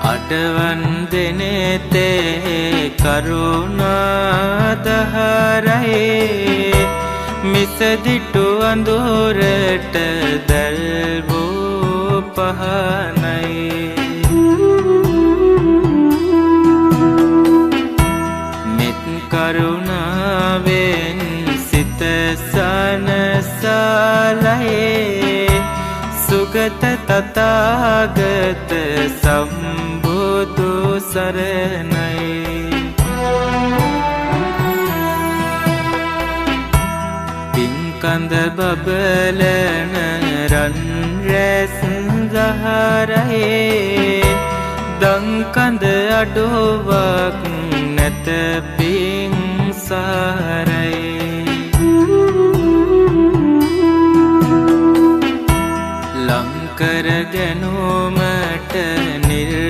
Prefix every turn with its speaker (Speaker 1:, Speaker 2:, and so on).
Speaker 1: අඩවන් දෙනෙතේ කරුණාදහරයේ මිසදිටු අඳුරට දැල්වූ පහනයි මෙත් කරුණාවෙන් සිත සනසලයේ සුගත තථාගත සම්බුදු සරණයි පින්කඳ බබලන රන් රැස් ගහරයේ දංකඳ අඩුවක් නැත පින් සාරයි ලංකර ගැනුමට